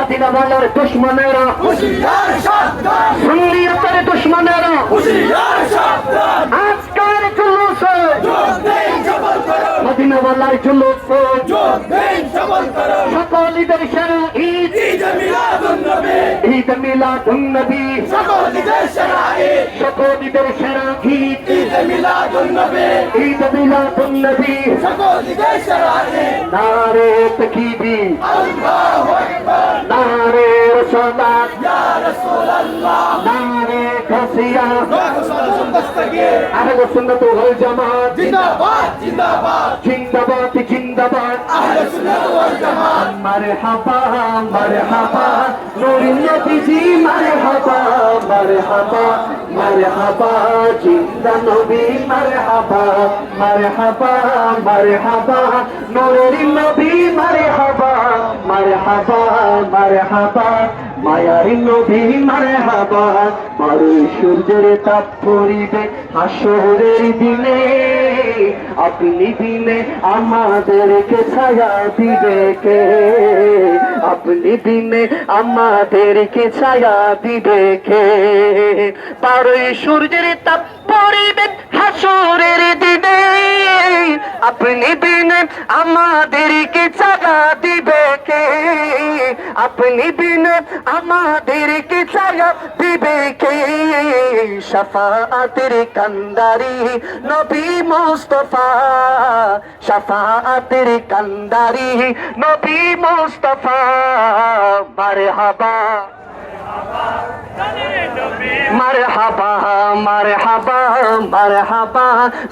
Medina ওয়ালার দুশমনেরা হুশিয়ার সাবধান, সুন্নিয়তের দুশমনেরা হুশিয়ার সাবধান, আজকের জুলুসে যোগ দেন সফল করো, মদিনা ওয়ালার জুলুসে যোগ দেন সফল করো, সকল ঈদের সেরা ঈদ ঈদে মিলাদুন নবী, ঈদ মিলাদুন নবী সকল ঈদের সেরা ঈদ, সকল ঈদের সেরা ঈদ ঈদে মিলাদুন নবী, ঈদ মিলাদুন নবী সকল ঈদের সেরা ঈদ, নারে তাকবীর আল্লাহু আকবার, নারে সালাত ইয়া রাসূলুল্লাহ, নারে গাছিয়া রাসূলুল্লাহ দস্তগীর, আহলে সুন্নাত ওয়াল জামাত জিন্দাবাদ জিন্দাবাদ, জিন্দাবাদ জিন্দাবাদ আহলে সুন্নাত ওয়াল জামাত, মারহাবা মারহাবা নূরুন নবীজি মারহাবা মারহাবা মারহাবা জিন্দা নবী মারহাবা মারহাবা মারহাবা নূরুন নবী মারহাবা মারহাবা মারহাবা মায়ার নবী মারহাবা মারু সূর্যের তাপ পড়িবে হাসরের দিনে আপনি দিনে আমাদেরকে ছায়া দিবে কে আপনি দিনে আমাদেরকে ছায়া দিবে কে পারই সূর্যের তাপ পড়িবে হাসরের দিনে আপনি দিনে আমাদেরকে ছায়া দিবে কে আপনি দিনে আমাদেরকে ছায়া দিবে কে শাফাআতের কান্দারি নবী মুস্তাফা শাফাআতের কান্দারি নবী মুস্তাফা মারহাবা মারহাবা মারহাবা মারহাবা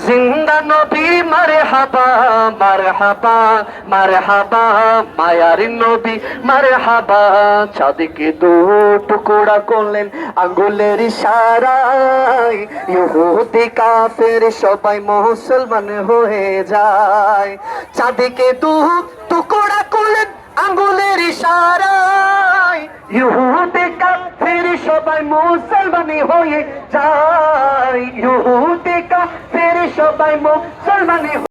জিন্দা নবী মারহাবা মারহাবা মারহাবা মায়ার নবী মারহাবা চাঁদকে দু টুকরা করলেন আঙ্গুলের ইশারায় ইহুদি কাফের সবাই মুসলমান হয়ে যায় চাঁদকে দু টুকরা করলেন আঙ্গুলের ইশারায় ইহুদি কাফের সবাই মুসলমান হয়ে যায় ইহুদি কাফের সবাই মুসলমান